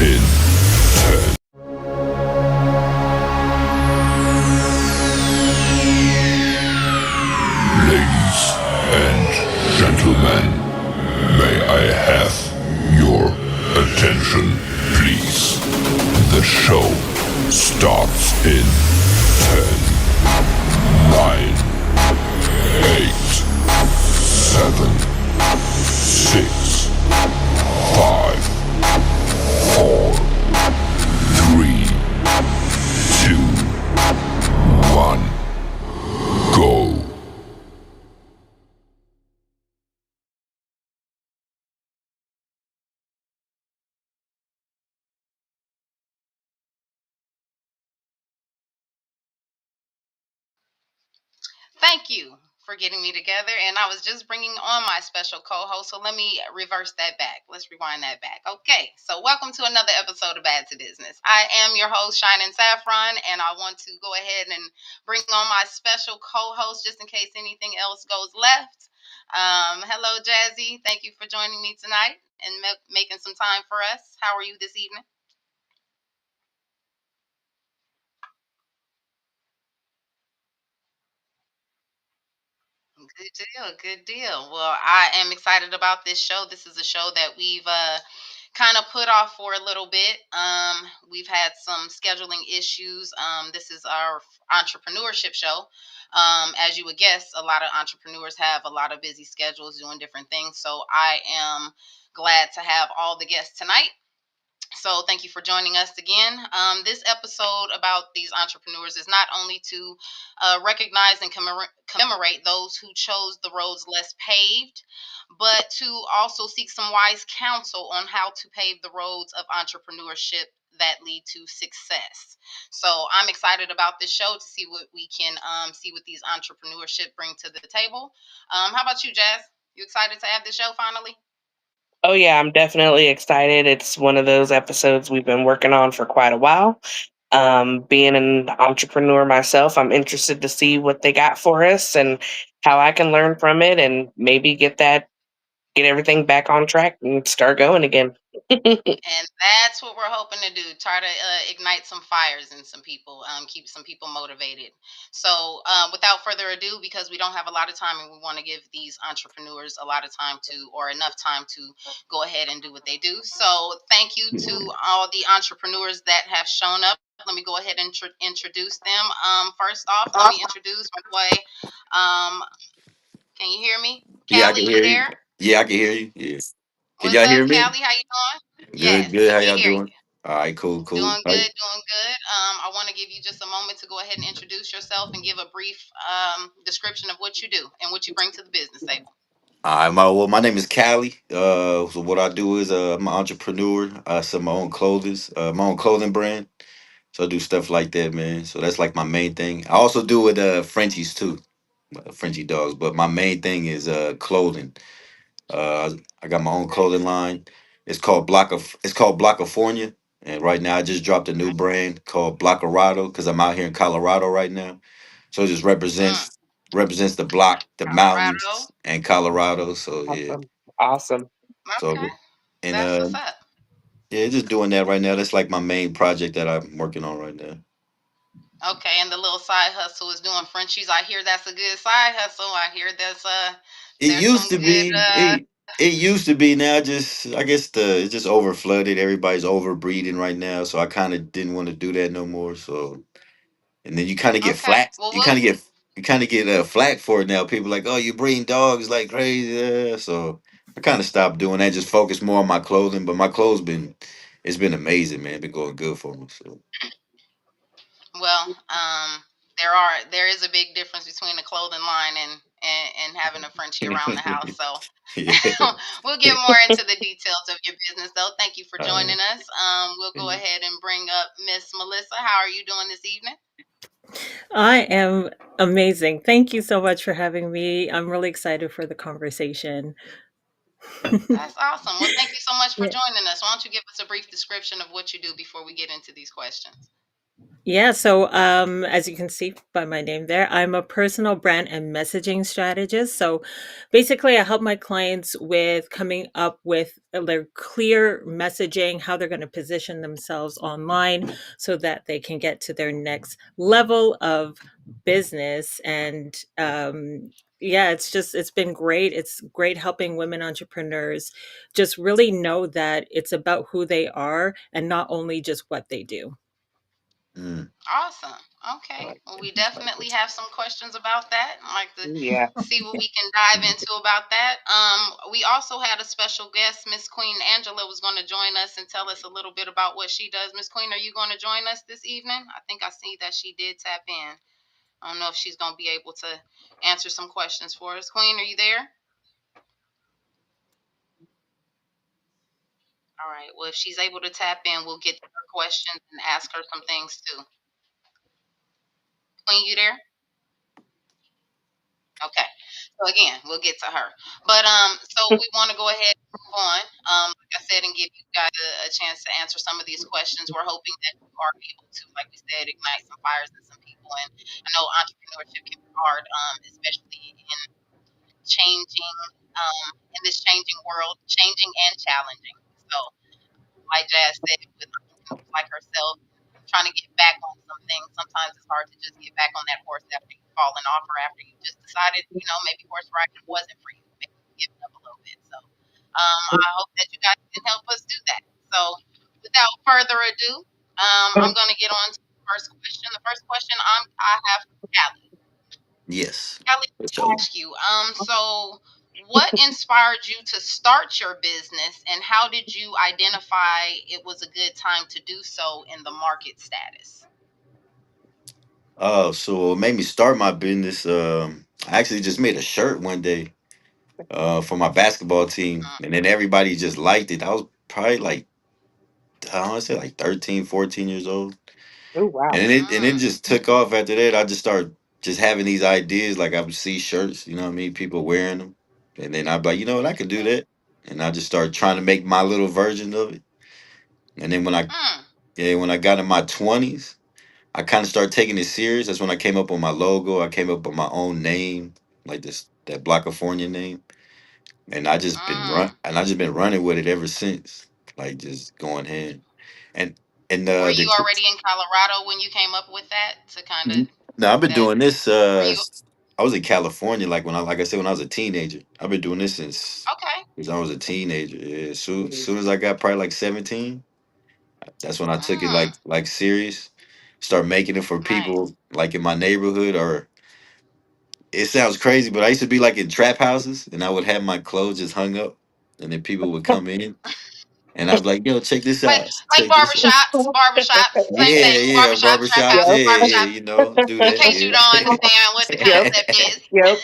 in 10. Ladies and gentlemen, may I have your attention, please? The show starts in 10, 9, 8, 7, 6, 5, 4, 3, 2, 1, go. Thank you for getting me together. And I was just bringing on my special co host. So let me reverse that back. Let's rewind that back. Okay. So, welcome to another episode of Bad to Business. I am your host, SHYNEN Saffron, and I want to go ahead and bring on my special co host just in case anything else goes left. Hello, Jazzy. Thank you for joining me tonight and making some time for us. How are you this evening? Good deal. Good deal. Well, I am excited about this show. This is a show that we've kind of put off for a little bit. We've had some scheduling issues. This is our entrepreneurship show. As you would guess, a lot of entrepreneurs have a lot of busy schedules doing different things. So I am glad to have all the guests tonight. So thank you for joining us again. This episode about these entrepreneurs is not only to recognize and commemorate those who chose the roads less paved, but to also seek some wise counsel on how to pave the roads of entrepreneurship that lead to success. So I'm excited about this show to see what we can see what these entrepreneurship bring to the table. How about you, Jazz? You excited to have this show finally? Oh yeah, I'm definitely excited. It's one of those episodes we've been working on for quite a while. Being an entrepreneur myself, I'm interested to see what they got for us and how I can learn from it and maybe get everything back on track and start going again. And that's what we're hoping to do. Try to ignite some fires in some people, keep some people motivated. So, without further ado, because we don't have a lot of time and we want to give these entrepreneurs a lot of time to, or enough time to go ahead and do what they do. So, thank you to all the entrepreneurs that have shown up. Let me go ahead and introduce them. First off, let me introduce my boy. Um, can you hear me? Yeah, I Callie, can you hear you. there? Yeah, I can hear you. Yeah. Can What's y'all up, hear me? Callie? How you doing? Good, Yes, good. How we y'all hear you. doing? All right, cool, cool. Doing All right. good, doing good. I want to give you just a moment to go ahead and introduce yourself and give a brief description of what you do and what you bring to the business table. My name is Callie. So what I do is I'm an entrepreneur. I sell my own clothing brand. So I do stuff like that, man. So that's like my main thing. I also do with Frenchies too, Frenchie dogs. But my main thing is clothing. I got my own clothing line. It's called Blockifornia. And right now I just dropped a new brand called Blockerado because I'm out here in Colorado right now. So it just Mm, represents the block, the Colorado. mountains, and Colorado. So yeah. Awesome. Awesome. Okay, So and that's what's up. yeah, just doing that right now. That's like my main project that I'm working on right now. Okay, and the little side hustle is doing Frenchies. I hear that's a good side hustle. I hear It there's used some to good be it used to be. Now just I guess the it's just over flooded. Everybody's overbreeding right now, so I kind of didn't want to do that no more. So and then you kind of get okay. flat. Well, we'll You kind of get flack for it now. People like, oh, you breeding dogs like crazy. So I kind of stopped doing that. Just focus more on my clothing. But my clothes been it's been amazing, man. Been going good for me. So Well, there is a big difference between a clothing line and having a Frenchie around the house. So yeah. we'll get more into the details of your business, though. Thank you for Uh, joining us. We'll go ahead and bring up Miss Melissa. How are you doing this evening? I am amazing. Thank you so much for having me. I'm really excited for the conversation. That's awesome. Well, thank you so much for Yeah. joining us. Why don't you give us a brief description of what you do before we get into these questions? Yeah, so as you can see by my name there, I'm a personal brand and messaging strategist. So basically, I help my clients with coming up with their clear messaging, how they're going to position themselves online so that they can get to their next level of business. And yeah, it's been great. It's great helping women entrepreneurs just really know that it's about who they are and not only just what they do. Mm. Awesome. Okay. Well, we definitely have some questions about that. I'd like to Yeah. see what we can dive into about that. We also had a special guest, Miss Queen Angela, was going to join us and tell us a little bit about what she does. Miss Queen, are you going to join us this evening? I think I see that she did tap in. I don't know if she's going to be able to answer some questions for us. Queen, are you there? All right. Well, if she's able to tap in, we'll get to her questions and ask her some things too. Queen, you there? Okay. So again, we'll get to her. But so we want to go ahead and move on. Like I said, and give you guys a chance to answer some of these questions. We're hoping that you are able to, like we said, ignite some fires in some people. And I know entrepreneurship can be hard, especially in changing, in this changing world, changing and challenging. So like Jazz said, with entrepreneurs like herself, trying to get back on something, sometimes it's hard to just get back on that horse after you've fallen off or after you just decided, maybe horse riding wasn't for you. Maybe you've given up a little bit. So I hope that you guys can help us do that. So without further ado, I'm going to get on to the first question. The first question I have for Callie. Yes. Kelly, let me So, ask you, so what inspired you to start your business and how did you identify it was a good time to do so in the market status? so what made me start my business? I actually just made a shirt one day, for my basketball team, Mm, and then everybody just liked it. I was probably like, I want to say like 13, 14 years old, Oh wow. and it mm, just took off after that. I just started just having these ideas. Like I would see shirts, you know what I mean, people wearing them, and then I'd be like, you know what, I could do that, and I just started trying to make my little version of it. And then mm, when I got in my 20s, I kind of started taking it serious. That's when I came up with my logo. I came up with my own name, like this that Blockifornia name, and mm. I just been running with it ever since. Like just going ahead and Were the you already in Colorado when you came up with that to kind of no, I've been that? doing this. Were you I was in California, like I said, when I was a teenager. I've been doing this okay? since I was a teenager. Yeah, soon as I got probably like 17, that's when I took it Mm, like serious. Start making it for nice. people like in my neighborhood, or it sounds crazy, but I used to be like in trap houses, and I would have my clothes just hung up, and then people would come in, and I'd be like, "Yo, check this Like out, like check this out." barbershops, same Yeah, thing. yeah, Barbershops, trap barbershops. houses, Yep. Yeah, yeah, barbershops. do In case you don't that. understand what the Yep. concept is, Yep.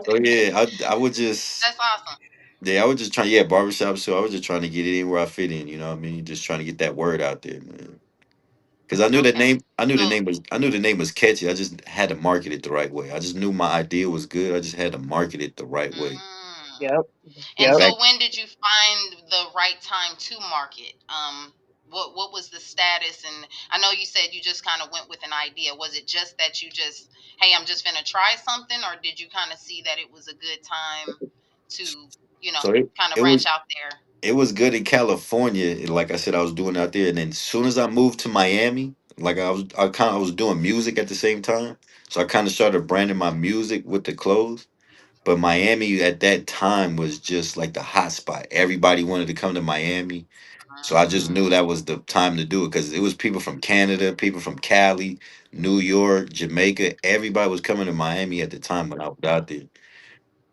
So yeah, I would just that's awesome. yeah, I was just trying, yeah, barbershop. So I was just trying to get it in where I fit in. You know what I mean? Just trying to get that word out there, man. Because Okay. So I knew the name was catchy. I just had to market it the right way. I just knew my idea was good. I just had to market it the right way. mm. Yep. And Yep. so Back when did you find the right time to market? What was the status? And I know you said you just kind of went with an idea. Was it just that you just, hey, I'm just gonna try something, or did you kind of see that it was a good time to, you know, so kind of it branch was out there? it was good in California. And like I said, I was doing it out there, and then as soon as I moved to Miami, like I was doing music at the same time. So I kind of started branding my music with the clothes. But Miami at that time was just like the hot spot. Everybody wanted to come to Miami. So I just knew Mm, that was the time to do it because it was people from Canada, people from Cali, New York, Jamaica. Everybody was coming to Miami at the time when I was out there.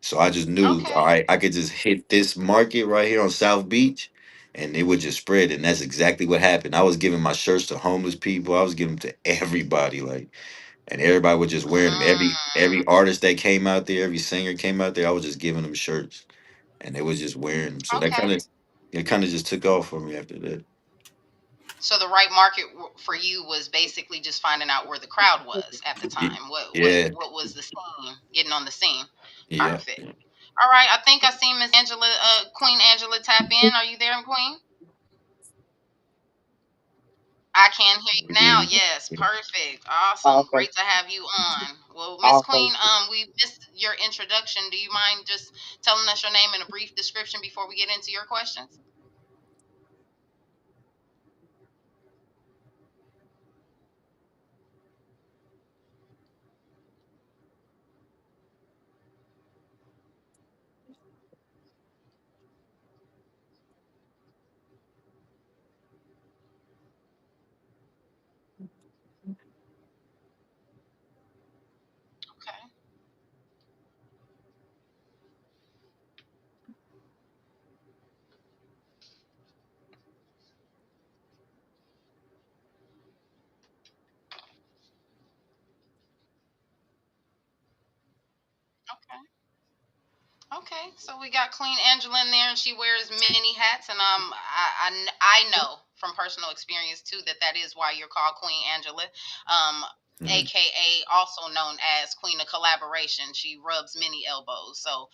So I just knew, okay. all right, I could just hit this market right here on South Beach and it would just spread. And that's exactly what happened. I was giving my shirts to homeless people. I was giving them to everybody. Like, and everybody was just wearing them. Every Mm, artist that came out there, every singer came out there, I was just giving them shirts, and they was just wearing them. So okay. it kind of just took off for me after that. So the right market for you was basically just finding out where the crowd was at the Y- time. Yeah, What was the scene? Getting on the scene. yeah. Perfect. All right. I think I see Miss Angela, Queen Angela tap in. Are you there, Queen? I can hear you We now. did. Yes, perfect. Awesome. Awesome. Great to have you on. Well, Miss Awesome. Queen, we missed your introduction. Do you mind just telling us your name and a brief description before we get into your questions? Okay. Okay. Okay, so we got Queen Angela in there, and she wears many hats, and I know from personal experience too that that is why you're called Queen Angela, um, Mhm. aka also known as Queen of Collaboration. She rubs many elbows, so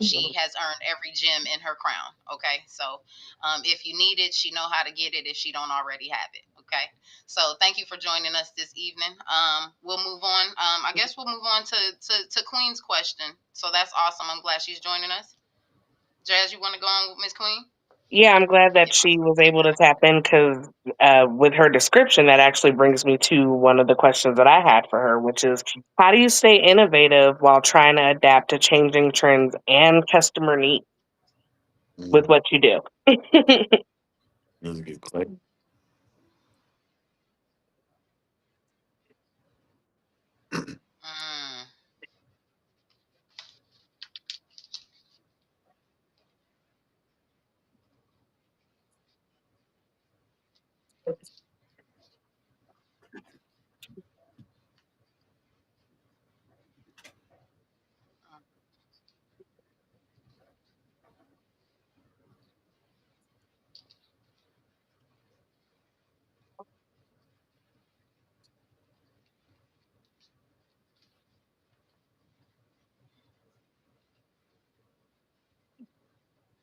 she has earned every gem in her crown. Okay, so if you need it, she know how to get it if she don't already have it. Okay, so thank you for joining us this evening. We'll move on. I guess we'll move on to Queen's question. So that's awesome. I'm glad she's joining us. Jazz, you want to go on with Miss Queen? Yeah, I'm glad that Yeah. she was able to tap in because with her description, that actually brings me to one of the questions that I had for her, which is how do you stay innovative while trying to adapt to changing trends and customer needs with Mhm. what you do? That's a good question. Mm,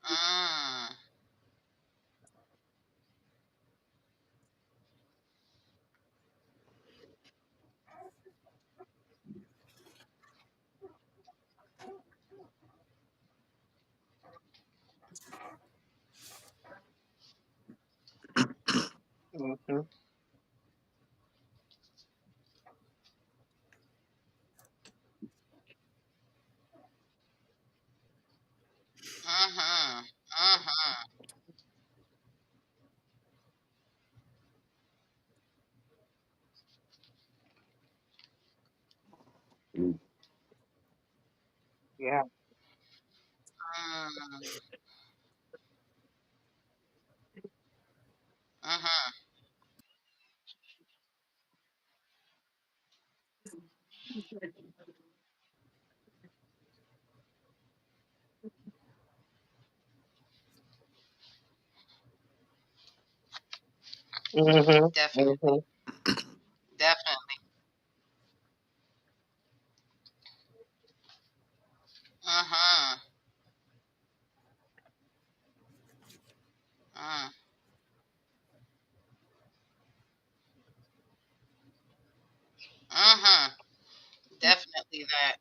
mm, Mhm. mm-hmm, mm-hmm, Mm. Yeah. mm, mm-hmm, hmm definitely, hmm definitely. Mm-hmm, mm, mm-hmm. Definitely that.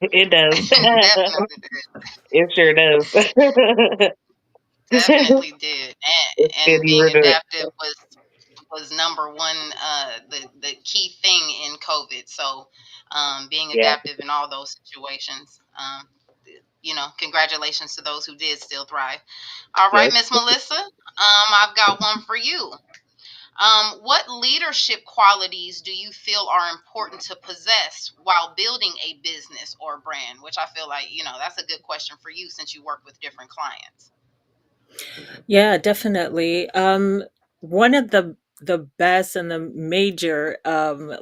It does. Definitely did. It sure does. Definitely did. It's good And you being were doing adaptive was number one, the key thing in COVID. So being Yeah. adaptive in all those situations. Congratulations to those who did still thrive. All right, Yes. Miss Melissa, I've got one for you. What leadership qualities do you feel are important to possess while building a business or brand? Which I feel like, that's a good question for you since you work with different clients. Yeah, definitely. One of the best and the major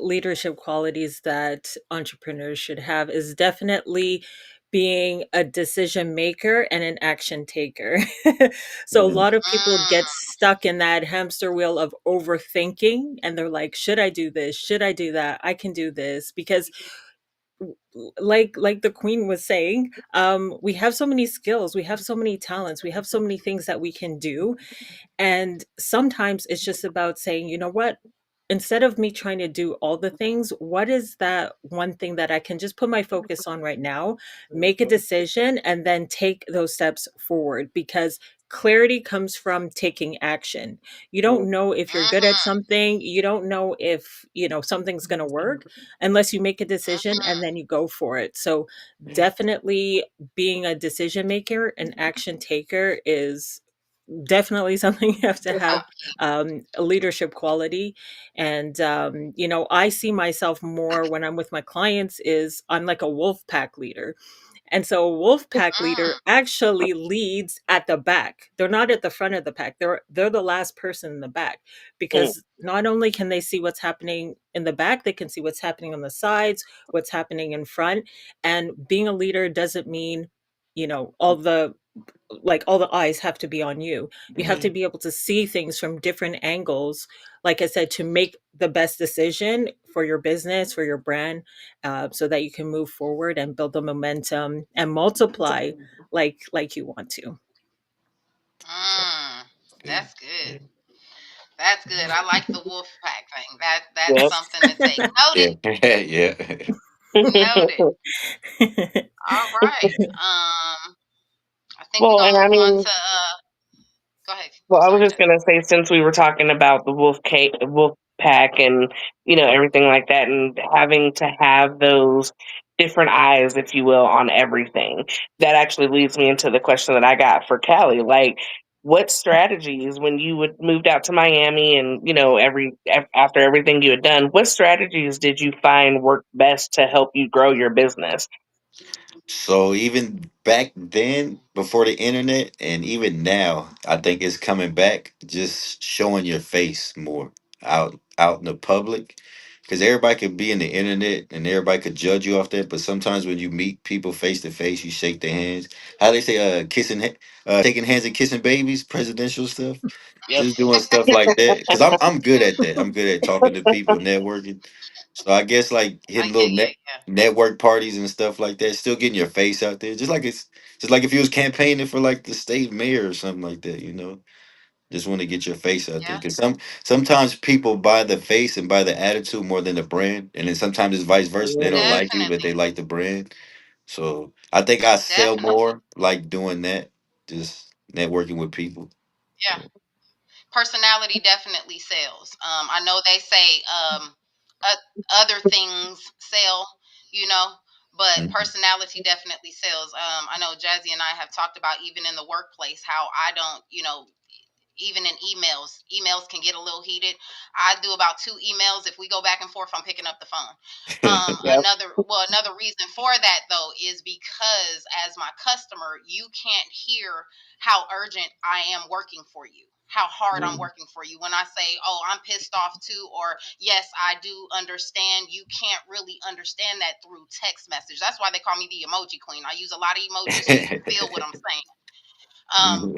leadership qualities that entrepreneurs should have is definitely being a decision maker and an action taker. So a Yeah. lot of people get Mm, stuck in that hamster wheel of overthinking, and they're like, should I do this? Should I do that? I can do this because like the queen was saying, we have so many skills, we have so many talents, we have so many things that we can do. And sometimes it's just about saying, you know what? Instead of me trying to do all the things, what is that one thing that I can just put my focus on right now, make a decision, and then take those steps forward? Because clarity comes from taking action. You don't know if you're good at Mhm. something, you don't know if, something's going to work unless you make a decision and Mhm. then you go for it. So, definitely being a decision maker, an action taker is definitely something you have to A have, a leadership quality. And I see myself more when I'm with my clients is I'm like a wolf pack leader. And so a wolf pack leader mm. actually leads at the back. They're not at the front of the pack. They're the last person in the back, Mm. because not only can they see what's happening in the back, they can see what's happening on the sides, what's happening in front. And being a leader doesn't mean, all the eyes have to be on you. You have to Yeah. be able to see things from different angles, like I said, to make the best decision for your business, for your brand, so that you can move forward and build the momentum and multiply like you want to. So Mm. good. That's good. That's good. I like the wolf pack thing. That's Yep. something to take. Noted. Yeah. Yeah. Noted. All right. I think we're Well, and gonna I move on mean, to go ahead. well, I'm I was sorry, just Jesse. gonna say, since we were talking about the wolf pack, and everything like that, and having to have those different eyes, if you will, on everything, that actually leads me into the question that I got for Callie. Like, what strategies, when you would moved out to Miami, and after everything you had done, what strategies did you find worked best to help you grow your business? So even back then, before the internet, and even now, I think it's coming back. Just showing your face more out in the public, because everybody could be in the internet and everybody could judge you off that. But sometimes when you meet people face to face, you shake their hands. How they say, shaking hands and kissing babies, presidential stuff. Yep. Just doing stuff like that, because I'm good at that. I'm good at talking to people, networking. So I guess like hitting Yeah, little yeah, yeah. network parties and stuff like that, still getting your face out there, just like if you was campaigning for like the state mayor or something like that, just want to get your face out there, Yeah, because sometimes people buy the face and buy the attitude more than the brand, and then sometimes it's vice versa. They don't Mm. like you, but definitely. they like the brand. So I think I sell Definitely. more like doing that, just networking with people. Yeah. Personality definitely sells. I know they say other things sell, you know, but Mhm. personality definitely sells. I know Jazzy and I have talked about, even in the workplace, how I don't, even in emails can get a little heated. I do about two emails. If we go back and forth, I'm picking up the phone. Yep. Another reason for that though is because, as my customer, you can't hear how urgent I am working for you, how hard I'm Mhm. working for you. When I say, oh, I'm pissed off too, or yes, I do understand, you can't really understand that through text message. That's why they call me the emoji queen. I use a lot of emojis so you can feel what I'm saying.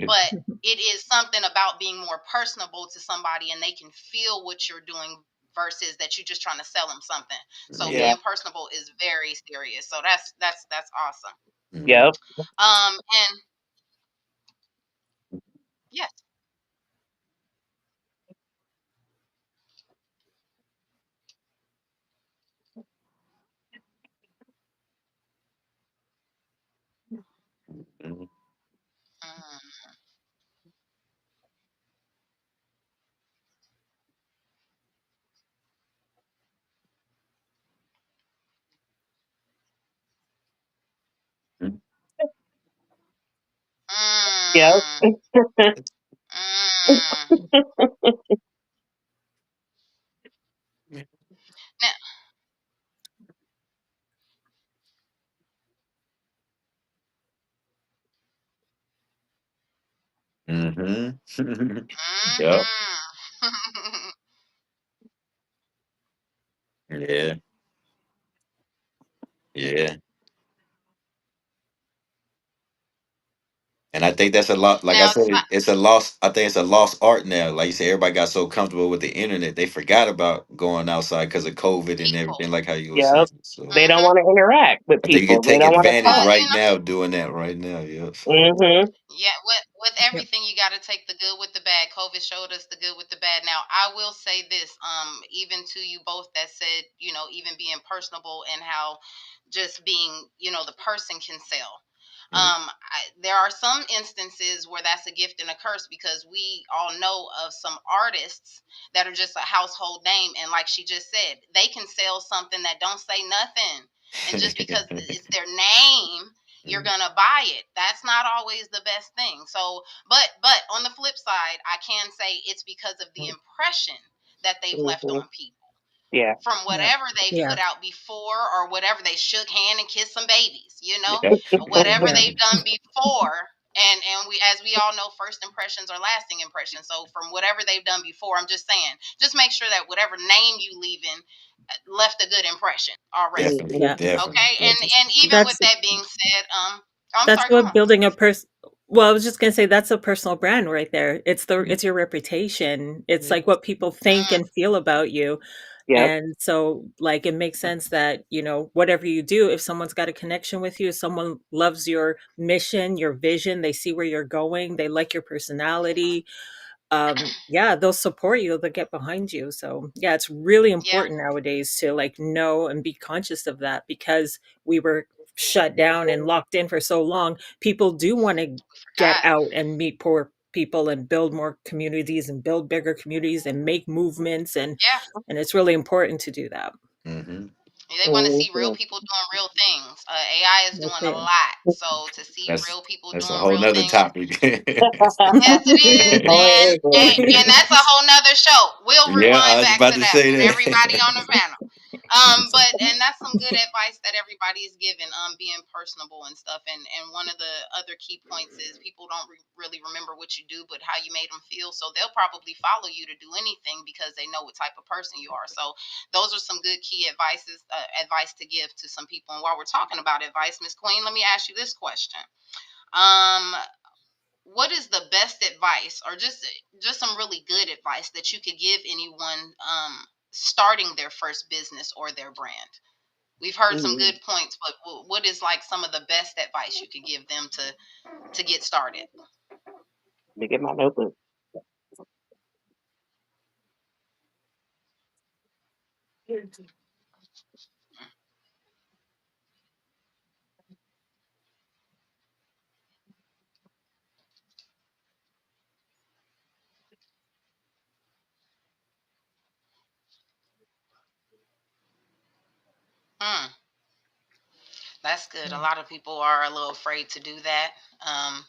But it is something about being more personable to somebody and they can feel what you're doing versus that you're just trying to sell them something. So Yeah. Yeah. being personable is very serious. So that's awesome. Mhm. Yep. And yes. Mhm. Mm, Yep. mm, mm. Now, Mhm. Yep. mhm. Yeah. Yeah. And I think that's a lot. Like I Now, said, it's a lost. I think it's a lost art now. Like you said, everybody got so comfortable with the internet, they forgot about going outside because of COVID and people. everything. Like how you were saying. Yep. So They don't Hmm. want to interact with I think you people. can They take don't want to advantage Well, talk. you right know, now doing that right now. Yep. So. Mm-hmm. yeah, with Yep. everything you got to take the good with the bad. COVID showed us the good with the bad. Now, I will say this, even to you both that said, even being personable and how just being, the person can sell. Mm. There are some instances where that's a gift and a curse because we all know of some artists that are just a household name, and like she just said, they can sell something that don't say nothing, and just because it's their name, you're Mm. gonna buy it. That's not always the best thing. So, but on the flip side, I can say it's because of the impression that they've left Mm-hmm. on people Yeah. from Yeah. whatever they've Yeah. put out before, or whatever they shook hand and kissed some babies, Yep. whatever Yeah. they've done before. And we, as we all know, first impressions are lasting impressions. So from whatever they've done before, I'm just saying, just make sure that whatever name you leave in left a good impression already. Definitely. Mm-hmm. Yeah. Definitely. Okay, Definitely. and even with That's that being said, I'm that's sorry, come what on. building a person. Well, I was just gonna say that's a personal brand right there. Mm. It's your reputation. It's like what people think Mm, and feel about you. Yep. And so, like, it makes sense that, whatever you do, if someone's got a connection with you, if someone loves your mission, your vision, they see where you're going, they like your personality, yeah, they'll support you, they'll get behind you. So yeah, it's really yeah, important nowadays to like know and be conscious of that because we were shut down and locked in for so long. People do want to get forgot. out and meet poor people and build more communities and build bigger communities and make movements, Yeah, and it's really important to do that. Mm-hmm. they want to see real Mm-hmm. people doing real things. AI is That's doing a it. lot, so to see That's real people that's a doing whole real nother things. topic. Yes, it is, Oh, and it is. and that's a whole nother show. We'll Yeah, I rewind was back about to to that say with everybody that. on the panel. But and that's some good advice that everybody is giving. Being personable and stuff. And one of the other key points is people don't really remember what you do, but how you made them feel. So they'll probably follow you to do anything because they know what type of person you are. So those are some good key advice to give to some people. And while we're talking about advice, Miss Queen, let me ask you this question. Um, what is the best advice, or just some really good advice that you could give anyone starting their first business or their brand? We've heard some Mm-hmm. good points, but what is like some of the best advice you could give them to get started? Let me get my notebook. Hmm, that's good. A lot of people are a little afraid to do that. Um,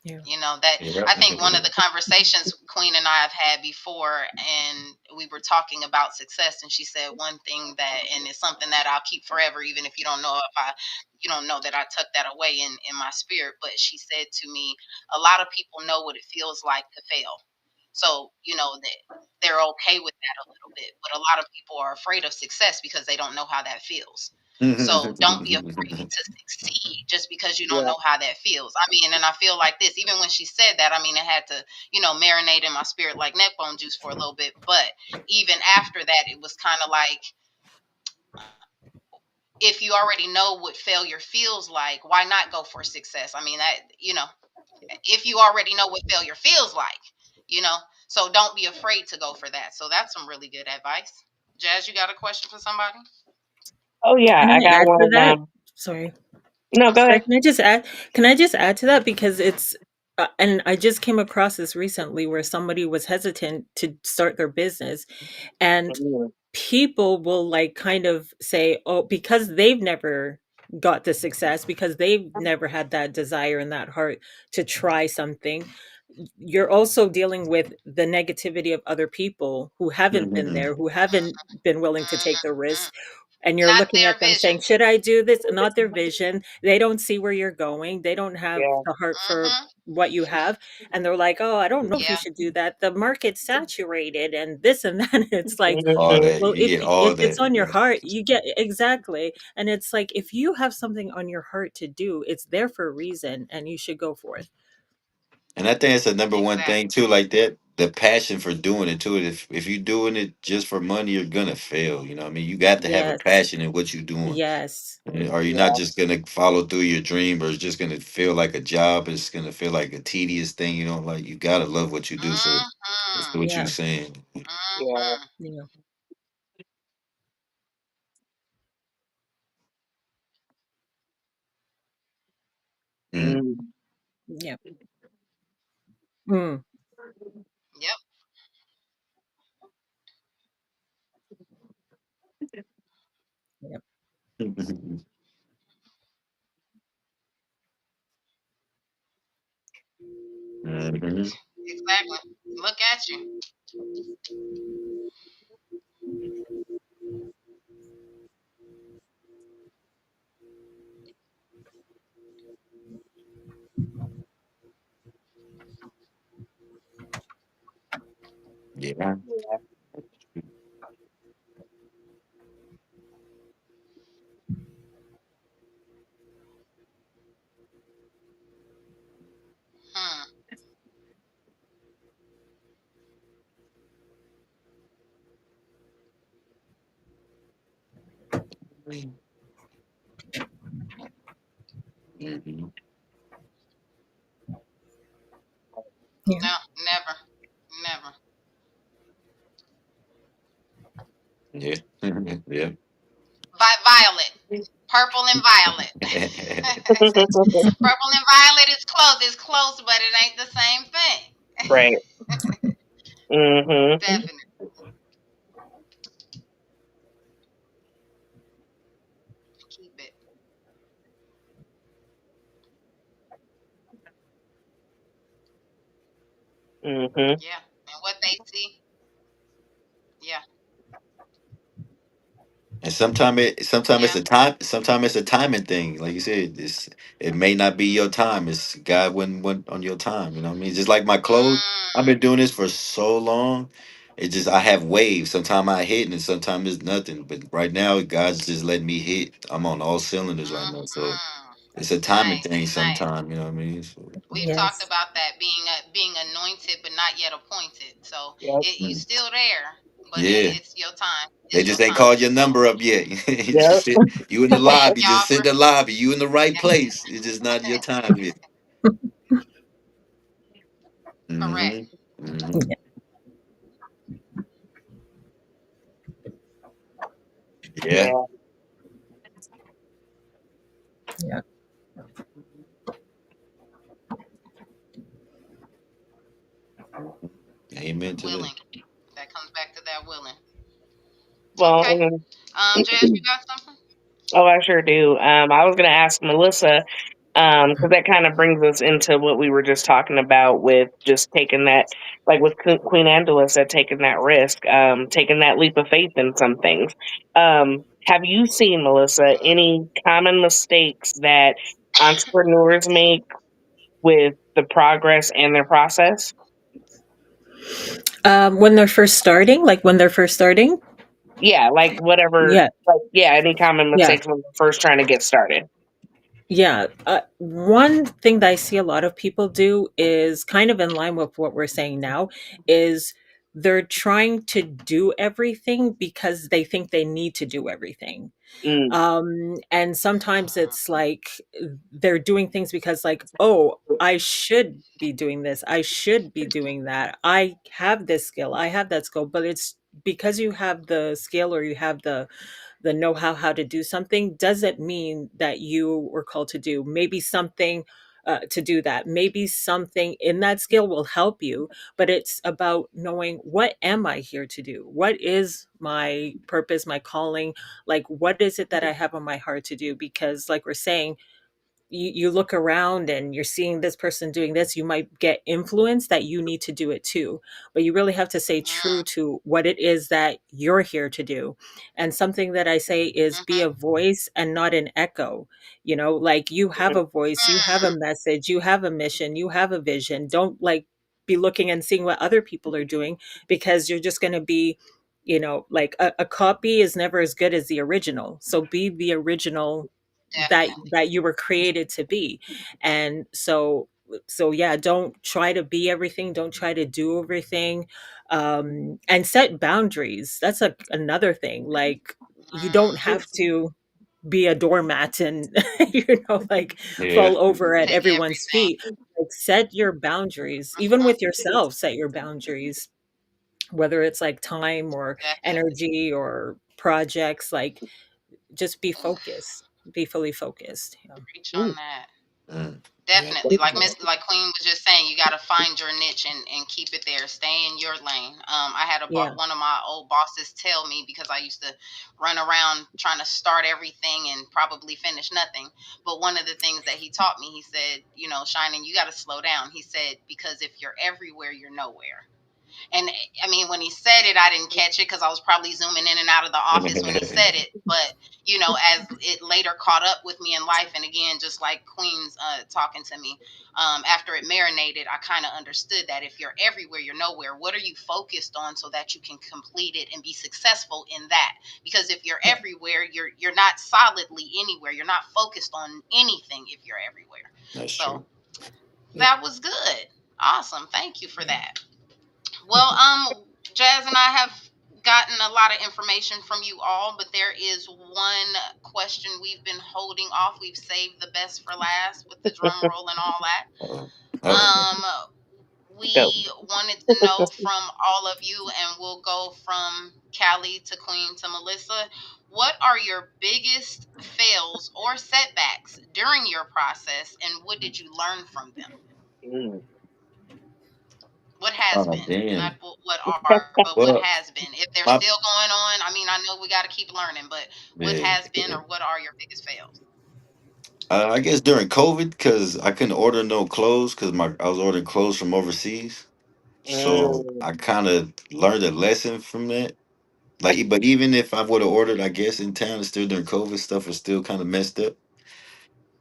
Yeah. that Yeah. I think one of the conversations Queen and I have had before, and we were talking about success, and she said one thing that, and it's something that I'll keep forever, even if you don't know that I tucked that away in my spirit. But she said to me, a lot of people know what it feels like to fail, so that they're okay with that a little bit. But a lot of people are afraid of success because they don't know how that feels. So don't be afraid to succeed just because you don't Yeah. know how that feels. I mean, and I feel like this, even when she said that, I mean, it had to, marinate in my spirit like neck bone juice for a little bit. But even after that, it was kind of like, if you already know what failure feels like, why not go for success? I mean, if you already know what failure feels like, you know, so don't be afraid to go for that. So that's some really good advice. Jazz, you got a question for somebody? Oh yeah, Can I I got add to one. that? Sorry. No, go Sorry, ahead. can I just add? Can I just add to that because it's and I just came across this recently where somebody was hesitant to start their business, and Mhm. people will like kind of say, "Oh, because they've never got the success, because they've never had that desire and that heart to try something." You're also dealing with the negativity of other people who haven't been there, who haven't been willing to take the Mm-hmm. risk, and you're Not looking their at them vision. saying, "Should I do this?" Not their vision. They don't see where you're going. They don't have Yeah. the heart for Mm-hmm. what you have, and they're like, "Oh, I don't know if you Yeah. should do that. The market's saturated and this and that." It's like, All Mhm. that. well, You get all if it's that. on your Yeah. heart, you get exactly. And it's like if you have something on your heart to do, it's there for a reason and you should go for it. And I think it's a number one thing Exactly. too, like that, the passion for doing it too. If you're doing it just for money, you're gonna fail. You know what I mean? You got to have a Yes. passion in what you're doing. Yes. Or you're not Yeah. just gonna follow through your dream, or it's just gonna feel like a job. It's gonna feel like a tedious thing. You know, like you gotta love what you do. So that's Mm-hmm. what you're Yeah. saying. Yeah. Mm-hmm. Yeah. Mm. Mm. Yeah. Mm. Yep. Yep. Mhm. Exactly. Look at you. Yeah. Hmm. Mhm. Yeah. No, never. Never. Yeah. Yeah. Violet. Purple and violet. Purple and violet is close. It's close, but it ain't the same thing. Right. Mm-hmm. Definitely. Keep it. Mm-hmm. Yeah. And what they see. Yeah. And sometimes it's Yeah. a time, sometimes it's a timing thing. Like you said, it may not be your time. It's God went on your time. You know what I mean? Just like my clothes, I've Mm, been doing this for so long. It just I have waves. Sometimes I hit and sometimes it's nothing. But right now, God's just letting me hit. I'm on all cylinders right now. So mm-hmm. it's a timing Nice. thing. Nice. Sometime you know what I mean. So, We've talked Yes. about that being anointed but not yet appointed. So Yep. you mm, still there, but yeah. it's your time. They It's just your ain't called time. your So number up yet. You just Yep. sit, you in the thank lobby, y'all just sit for in the lobby. You in the right place. It's just not your time yet. correct. Hmm. Hmm. Yeah. Yeah. Yeah. Yeah. Amen to that. Willing. That comes back to that willing. Well, Okay. Jazz, you got something? oh, I sure do. I was going to ask Melissa, because that kind of brings us into what we were just talking about with just taking that, like with Queen Angela said, taking that risk, taking that leap of faith in some things. Have you seen, Melissa, Mm. any common mistakes that entrepreneurs make with the progress and their process? When they're first starting, like when they're first starting. Yeah, like whatever, Yeah. like, yeah, any common Yeah. mistakes when they're first trying to get started. Yeah. One thing that I see a lot of people do is kind of in line with what we're saying now is they're trying to do everything because they think they need to do everything. Mm, And sometimes it's like they're doing things because, like, oh, I should be doing this, I should be doing that, I have this skill, I have that skill, but it's because you have the skill or you have the know-how how to do something doesn't mean that you were called to do maybe something to do that. Maybe something in that skill will help you, but it's about knowing, what am I here to do? What is my purpose, my calling? Like, what is it that I have on my heart to do? Because, like we're saying, you look around and you're seeing this person doing this, you might get influence that you need to do it too, but you really have to stay true Mm. to what it is that you're here to do. And something that I say is, be a Mm-hmm. voice and not an echo. Like, you have a voice, you have a Mm. message, you have a mission, you have a vision. Don't, like, be looking and seeing what other people are doing, because you're just going to be, like, a copy is never as good as the original. So be the original that Definitely. that you were created to be. And so So yeah, don't try to be everything, don't try to do everything, and set boundaries. That's another thing. Like, you don't Mm, have to be a doormat and like Yeah. fall over at take everyone's everything. feet. Like, set your boundaries, even Mhm, with yourself. Set your boundaries, whether it's like time or definitely. energy or projects. Like, just be focused, be fully focused. Yeah. Preach on that. Mm. Yeah. Definitely. Like Queen was just saying, you got to find your niche and keep it there. Stay in your lane. I had Yeah. one of my old bosses tell me, because I used to run around trying to start everything and probably finish nothing. But one of the things that he taught me, he said, Shining, you got to slow down. He said, because if you're everywhere, you're nowhere. And I mean, when he said it, I didn't catch it because I was probably zooming in and out of the office when he said it. But as it later caught up with me in life, and again, just like Queen's talking to me, after it marinated, I kind of understood that if you're everywhere, you're nowhere. What are you focused on so that you can complete it and be successful in that? Because if you're everywhere, you're not solidly anywhere. You're not focused on anything if you're everywhere. That's So true. Yeah. that was good. Awesome. Thank you for that. Well, Jazz and I have gotten a lot of information from you all, but there is one question we've been holding off. We've saved the best for last with the drum roll and all that. Uh, oh. Um, Go. we wanted to know from all of you, and we'll go from Callie to Queen to Melissa. What are your biggest fails or setbacks during your process, and what did you learn from them? Mm. What has Oh been, not damn. what are, but what Well, has been. If they're my still going on, I mean, I know we got to keep learning, but what yeah. has been, or what are your biggest fails? I guess during COVID, because I couldn't order no clothes, because I was ordering clothes from overseas. So Mm. I kind of learned a lesson from that. Like, but even if I would have ordered, I guess in town, it's still during COVID, stuff was still kind of messed up.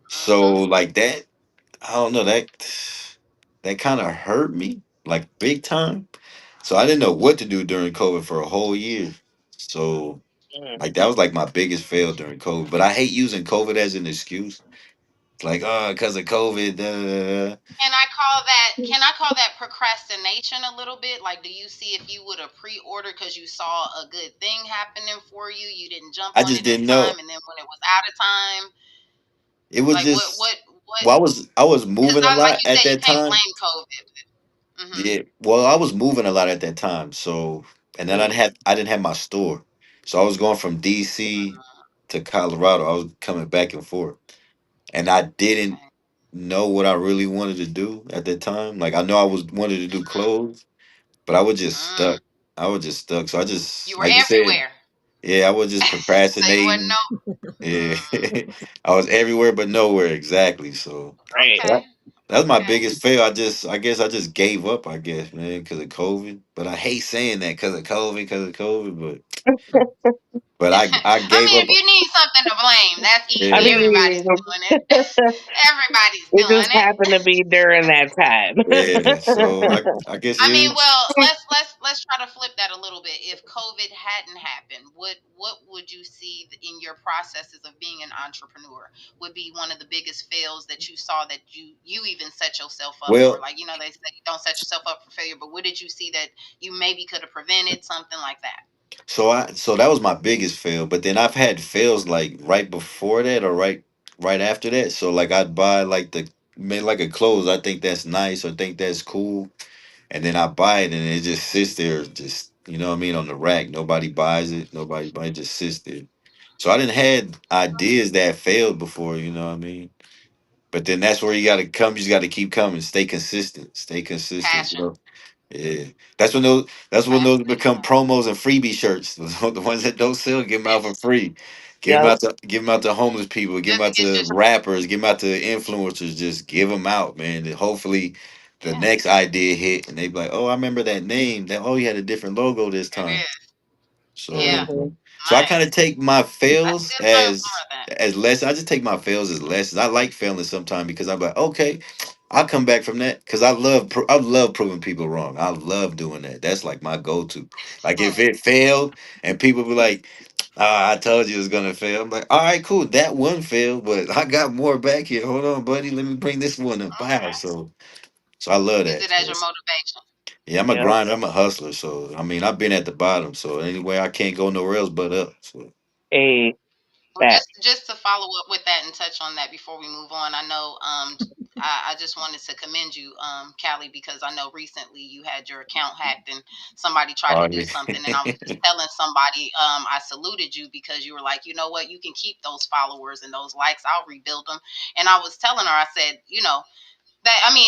So Hmm. like that, I don't know, that kind of hurt me like big time. So I didn't know what to do during COVID for a whole year. So Mm. like that was like my biggest fail during COVID. But I hate using COVID as an excuse. It's like, oh, because of COVID. Da, da, da. Can I call that procrastination a little bit? Like, do you see if you would have pre-ordered because you saw a good thing happening for you, you didn't jump I on just it in didn't know. time, and then when it was out of time, It was like just what? well, I was Because moving a like lot you at said, you that can't time. blame COVID. Mm-hmm. Yeah, well, I was moving a lot at that time. So, and then Mm. I didn't have my store, so I was going from DC to Colorado. I was coming back and forth, and I didn't Okay. know what I really wanted to do at that time. Like I know I was wanted to do clothes, but I was just Mm. stuck. I was just stuck. So I just, You were like you said, everywhere, yeah, I was just so you wouldn't procrastinating. know. Yeah, Mm. I was everywhere but nowhere. Exactly. So Right. Okay. that was my Okay. biggest fail. I guess I just gave up. I guess, man, because of COVID. But I hate saying that because of COVID. But I I gave mean, up. if you need something to blame, that's I easy. Yeah, Everybody's mean, doing it. Everybody's it doing just it. happened to be during that yeah. So time. I guess I mean, yeah. well, let's try to flip that a little bit. If COVID hadn't happened, what would you see in your processes of being an entrepreneur would be one of the biggest fails that you saw that you even set yourself up for? Well, Like, they say don't set yourself up for failure, but what did you see that you maybe could have prevented, something like that? so that was my biggest fail. But then I've had fails like right before that or right after that. So like I'd buy like the made like a clothes. I think that's nice or think that's cool, and then I buy it and it just sits there, just you know what I mean, on the rack. Nobody buys it. Nobody buys it. Just sits there. So I didn't had ideas that failed before. You know what I mean. But then that's where you got to come. You just got to keep coming. Stay consistent. Stay consistent. You Passion. know. Yeah, that's when those. That's when those Passion is become promos and freebie shirts. The ones that don't sell, give them out for free. Yep. Give them out to homeless people. Give them just to out get to your rappers. Give them out to influencers. Just give them out, man. And hopefully, the yeah. next idea hit, and they be like, "Oh, I remember that name. That you had a different logo this It time." is. So, Yeah. Hmm. I kind of Nice. take my Let's fails get some more of that. as lessons. I just take my fails as lessons. I like failing sometimes because I'm like, okay. I come back from that because I love proving people wrong. I love doing that. That's like my go to. Like if it failed and people be like, "Ah, I told you it was gonna fail." I'm like, "All right, cool. That one failed, but I got more back here. Hold on, buddy. Let me bring this one up." Wow. Okay. So I love Use that. it as your motivation. Yeah, I'm a Yep. grinder. I'm a hustler. So I mean, I've been at the bottom. So anyway, I can't go nowhere else but up. So A Well, that. just to follow up with that and touch on that before we move on, I know I just wanted to commend you, Callie, because I know recently you had your account hacked and somebody tried to oh do something, and I was just yeah. telling somebody I saluted you because you were like, you know what, you can keep those followers and those likes, I'll rebuild them, and I was telling her, I said, that I mean,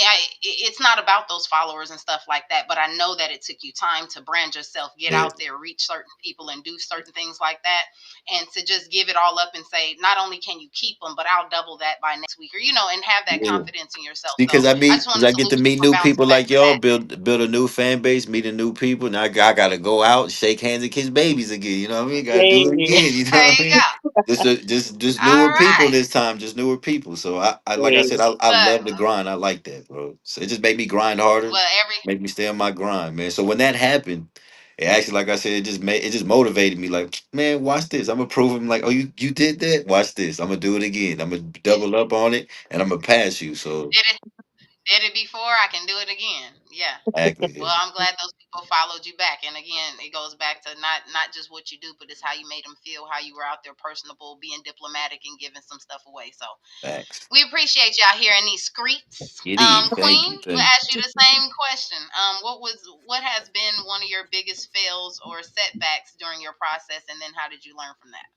it's not about those followers and stuff like that, but I know that it took you time to brand yourself, get Yeah. out there, reach certain people, and do certain things like that. And to just give it all up and say, not only can you keep them, but I'll double that by next week, or and have that Yeah. confidence in yourself. See, So I just cause want to I get to salute you meet for new bouncing people back like for y'all, that. build a new fan base, meeting new people. Now I gotta go out, shake hands, and kiss babies again. You know what I mean? Gotta do it A again. You know There what I you mean? go. Just All newer people right. this time, just newer people. So I like I A said, I Look, love the grind. I like that, bro. So it just made me grind harder, well, every make me stay on my grind, man. So when that happened, it actually, like I said, it just motivated me. Like, man, watch this. I'm gonna prove him. Like, oh, you did that. Watch this. I'm gonna do it again. I'm gonna double up on it, and I'm gonna pass you. So did it before, I can do it again. Yeah. Well, exactly. I'm glad those people followed you back. And again, it goes back to not just what you do, but it's how you made them feel, how you were out there personable, being diplomatic, and giving some stuff away. So Facts. we appreciate y'all here in these streets. It is. Thank Queen, you. we'll Thank ask you the same question. What has been one of your biggest fails or setbacks during your process, and then how did you learn from that?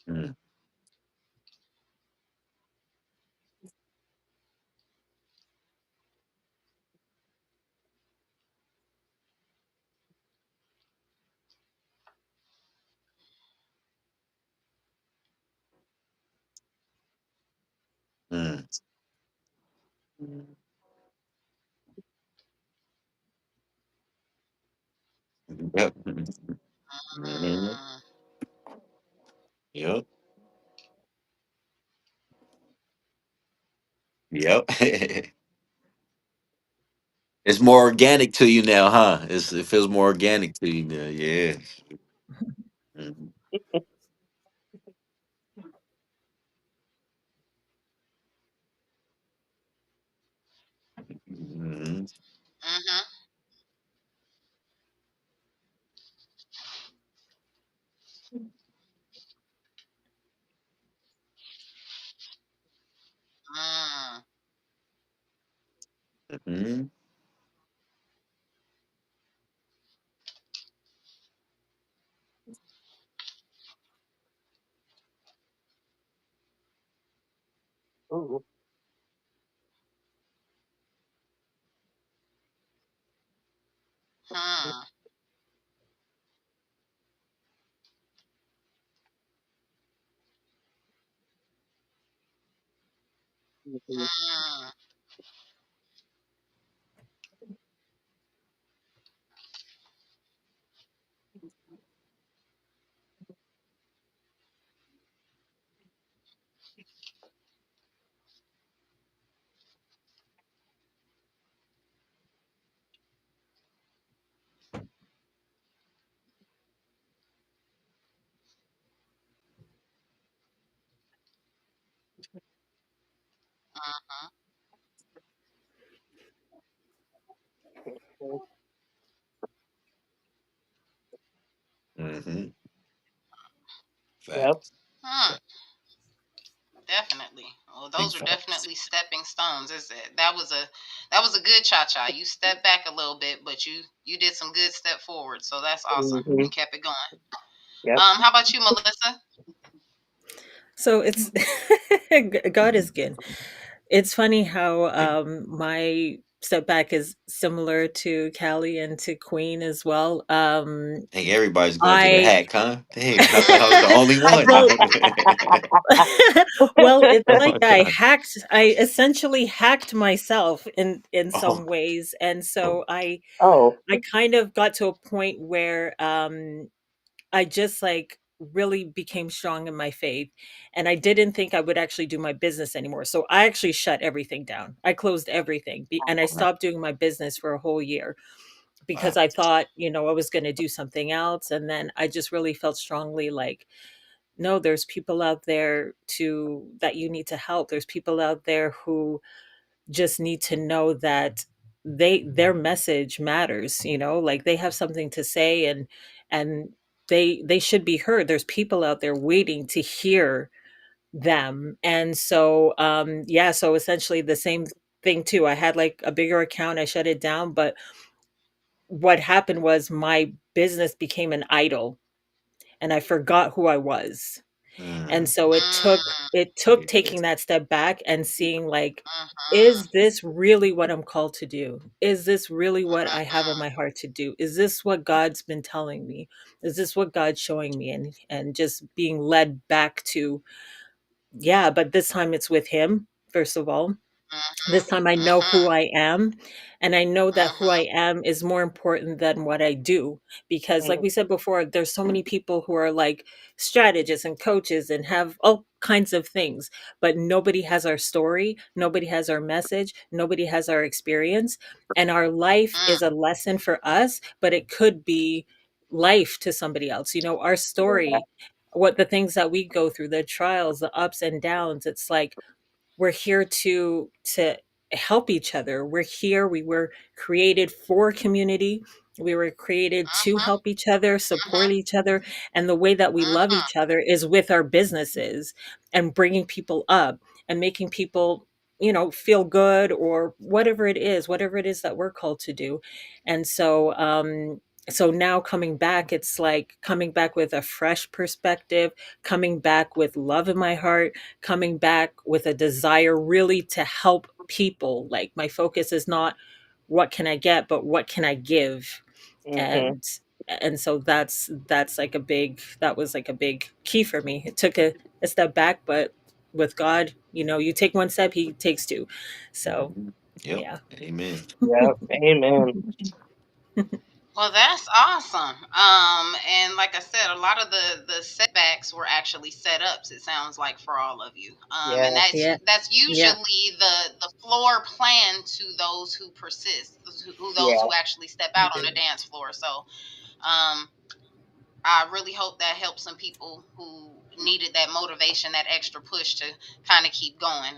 you. Mm. Yep. Mhm. Mm, Yep. Yep. It's more organic to you now, huh? It feels more organic to you now. Yeah. Mhm. Mhm. mm-hmm, mm, Mhm. Ooh. hmm, Mhm. hmm, mm-hmm. Mhm. Yep. Facts. Hmm. Facts. Definitely. Well, Big those are facts. definitely stepping stones. Is it? That was a good cha-cha. You stepped back a little bit, but you did some good step forward. So that's awesome. Hmm. And kept it going. Yep. How about you, Melissa? So it's God is good. It's funny how Hey, my step back is similar to Callie and to Queen as well. hey, everybody's going through the I hack, huh? Damn, I thought I was the only one. well well, it's Oh like my god. I essentially hacked myself in Oh, some ways, and oh, so Oh. I kind of got to a point where I just like really became strong in my faith, and I didn't think I would actually do my business anymore. So I actually shut everything down. I closed everything and I wow, stopped doing my business for a whole year because wow. I thought, I was going to do something else, and then I just really felt strongly like, no, there's people out there to that you need to help. There's people out there who just need to know that their message matters, like they have something to say, and they should be heard. There's people out there waiting to hear them. And so yeah, so essentially the same thing too. I had like a bigger account, I shut it down, but what happened was my business became an idol and I forgot who I was. And so Mm, it took Yeah, taking that step back and seeing like, is mhm, this really what I'm called to do? Is this really what I have on mhm, my heart to do? Is this what God's been telling me? Is this what God's showing me? And just being led back to, yeah, but this time it's with him, first of all. mhm, This time I know who mhm, I am, and I know that who I mhm, am is more important than what I do. Because, like Mm. we said before, there's so many people who are like strategists and coaches and have all kinds of things, but nobody has our story, nobody has our message, nobody has our experience. And our life is a mm, lesson for us, but it could be life to somebody else. Our Yeah. story, what the things that we go through, the trials, the ups and downs, it's like we're here to help each other. We were created for community. We were created to mhm, help each other, support mhm, each other, and the way that we love mhm, each other is with our businesses and bringing people up and making people feel good, or whatever it is that we're called to do. And so now coming back, it's like coming back with a fresh perspective, coming back with love in my heart, coming back with a desire really to help people. Like my focus is not what can I get, but what can I give. Hmm. And so that's like a big that was like a big key for me. It took a step back, but with God, you take one step, he takes two. So mhm. Yep. yeah. Amen. Yep. Amen. Well, that's awesome. And like I said, a lot of the setbacks were actually setups. It sounds like for all of you. And Yeah. Yeah. that's Yeah. usually the floor plan to those who persist, those Yeah. who actually step out on the dance floor. So, um, I really hope that helps some people who needed that motivation, that extra push to kind of keep going.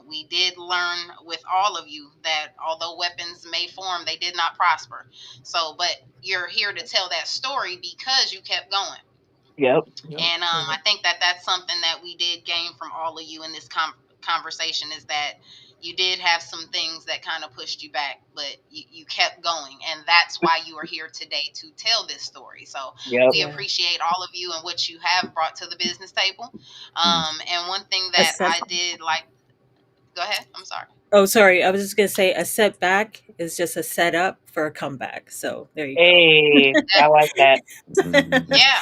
We did learn with all of you that although weapons may form, they did not prosper. So, but you're here to tell that story because you kept going. Yep. Yep. And Yeah. I think that that's something that we did gain from all of you in this conversation is that you did have some things that kind of pushed you back, but you kept going. And that's why you are here today to tell this story. So Yep. we Yeah. appreciate all of you and what you have brought to the business table. Mm. And one thing A that set I did like, go ahead. I'm sorry. Oh, sorry. I was just gonna say a setback is just a setup for a comeback. So there you go. Hey, I like that. Mhm. Yeah.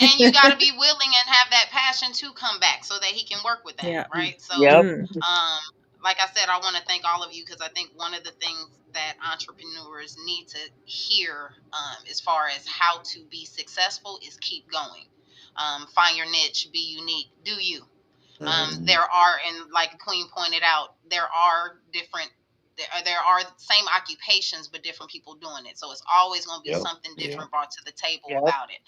And you got to be willing and have that passion to come back so that he can work with that, Yeah. right? So Yep. Mm. um like I said, I want to thank all of you because I think one of the things that entrepreneurs need to hear, as far as how to be successful, is keep going. Find your niche, be unique, do you. Mhm. There are, and like Queen pointed out, there are same occupations but different people doing it, so it's always going to be Yep. something Yep. different brought to the table Yep. about it.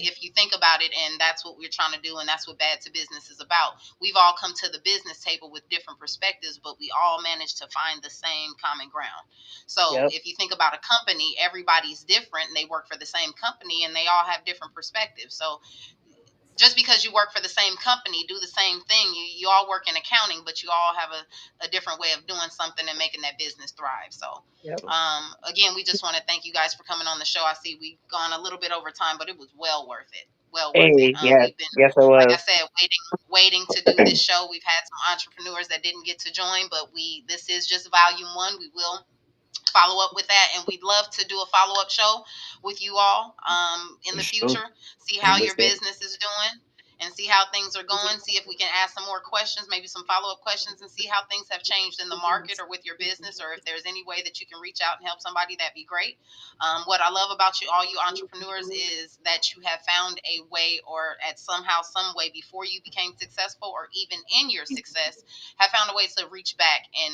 If you think about it, and that's what we're trying to do, and that's what Bad to Business is about. We've all come to the business table with different perspectives, but we all managed to find the same common ground. So Yep. if you think about a company, everybody's different and they work for the same company and they all have different perspectives. So just because you work for the same company, do the same thing. You all work in accounting, but you all have a different way of doing something and making that business thrive. So, Yep. again, we just want to thank you guys for coming on the show. I see we've gone a little bit over time, but it was well worth it. Well worth it. Hey, yes, We've been, yes, it like I was. said, waiting to do this show. We've had some entrepreneurs that didn't get to join, but this is just volume one. We will follow up with that, and we'd love to do a follow-up show with you all in For the sure. future, see how Ain't your missed that. business is doing and see how things are going, see if we can ask some more questions, maybe some follow-up questions, and see how things have changed in the market or with your business, or if there's any way that you can reach out and help somebody, that'd be great. What I love about you, all you entrepreneurs, is that you have found a way, or at somehow some way before you became successful, or even in your success, have found a way to reach back and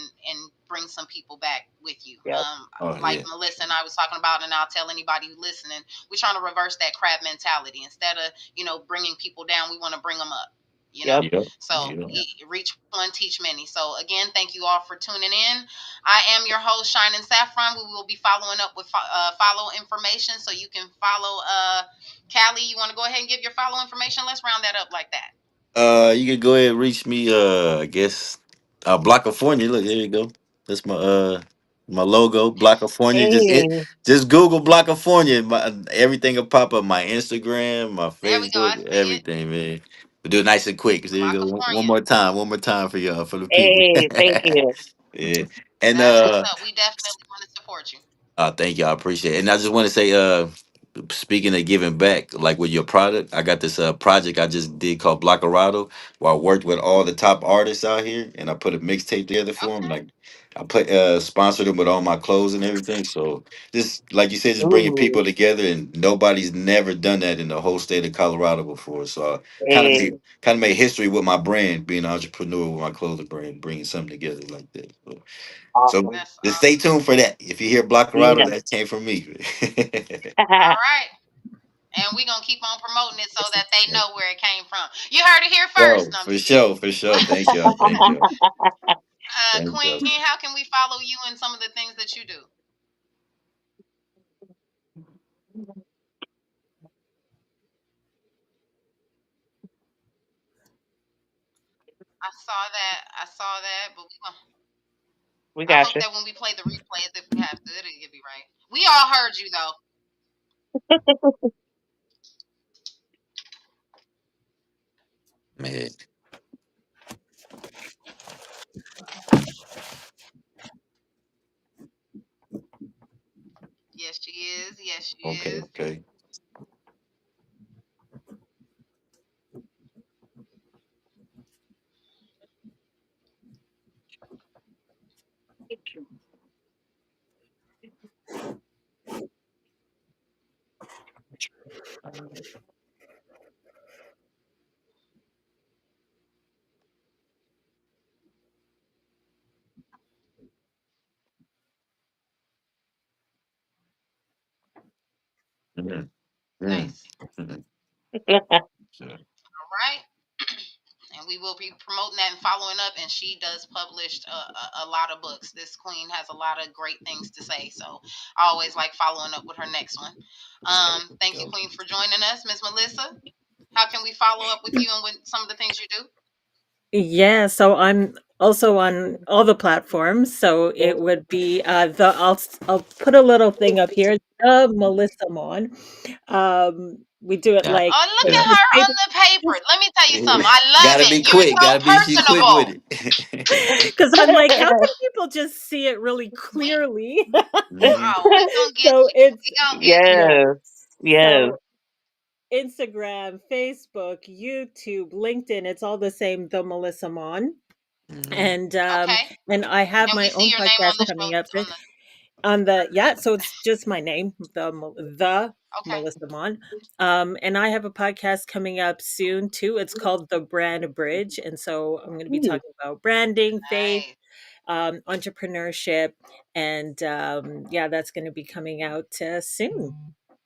bring some people back with you. Yep. Oh Like yeah. Melissa and I was talking about, and I'll tell anybody who's listening, we're trying to reverse that crab mentality. Instead of bringing people down, we want to bring them up. You know, Yep. Yep. so Yep. reach one, teach many. So again, thank you all for tuning in. I am your host, SHYNEN Saffron. We will be following up with follow information, so you can follow. Callie, you want to go ahead and give your follow information? Let's round that up like that. You can go ahead and reach me. I guess Blockifornia. Look, there you go. That's my logo, Blockifornia. Hey, Just Google Blockifornia. Everything will pop up. My Instagram, my There we go. I Facebook, see it. everything, man. But do it nice and quick. There you go. One California. more time. One more time for y'all, for the people. hey, thank you. Yeah. And That's what's up. We definitely want to support you. thank you. I appreciate it. And I just want to say, speaking of giving back, like with your product, I got this project I just did called Blockerado, where I worked with all the top artists out here, and I put a mixtape together for them. Okay. Like I put sponsored them with all my clothes and everything. So just like you said, just bringing people Ooh, together, and nobody's never done that in the whole state of Colorado before. So I hey, kind of made history with my brand, being an entrepreneur with my clothing brand, bringing something together like that. So awesome. That's just stay awesome. tuned for that. If you hear Blockerado, Yeah. that came from me. All right. And we're going to keep on promoting it so that they know where it came from. You heard it here first. Bro, No, I'm for just kidding. sure, for sure. Thank y'all. Thank y'all. Thank Queen, y'all. how can we follow you and some of the things that you do? I saw that. I saw that. But We I got hope you. that when we play the replays, if we have to, it'll be right. We all heard you, though. Man. Yes, she is. Yes, she Okay, is. okay. Mm, mm, Nice. mm. Sure. All right. And we will be promoting that and following up. And she does publish a lot of books. This queen has a lot of great things to say, so I always like following up with her next one. So, Thank you, go. Queen, for joining us. Miss Melissa, how can we follow up with you and with some of the things you do? Yeah, so I'm also on all the platforms. So it would be I'll put a little thing up here, the Melissa Mon. We do it Yeah. like Oh, look just at Yeah. just her on say the paper. Let me tell you Yeah. something. I love Gotta it. be You're quick. so She quick with personable. it. because I'm like, how can people just see it really We clearly? Mhm. we gonna get So you. We it's gonna get you. yeah. Yes, yes. So Instagram, Facebook, YouTube, LinkedIn, it's all the same, the Melissa Mon. Mhm. And Okay. I have And we my see own your name podcast on the coming up show on the. on the yeah, so it's just my name, the Okay. Melissa Mon. And I have a podcast coming up soon too. It's called The Brand Bridge. And so I'm going to be Ooh, talking about branding, faith, Nice. entrepreneurship, and yeah, that's going to be coming out soon.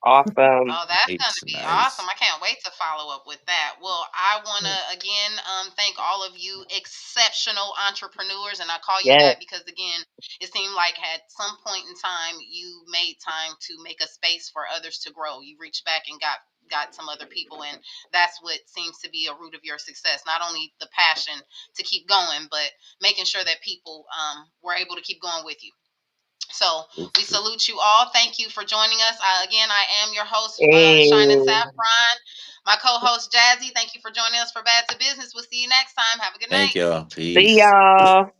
awesome. Oh, that's Nice, gonna be awesome. nice. I can't wait to follow up with that. Well, I wanna again thank all of you exceptional entrepreneurs, and I call you Yes, that because again, it seemed like at some point in time you made time to make a space for others to grow. You reached back and got some other people, and that's what seems to be a root of your success. Not only the passion to keep going, but making sure that people were able to keep going with you. So we salute you all. Thank you for joining us. Again, I am your host, SHYNEN Hey. Saffron. My co-host, Jazzy, thank you for joining us for Bad to Business. We'll see you next time. Have a good Thank night. y'all. See Peace. y'all.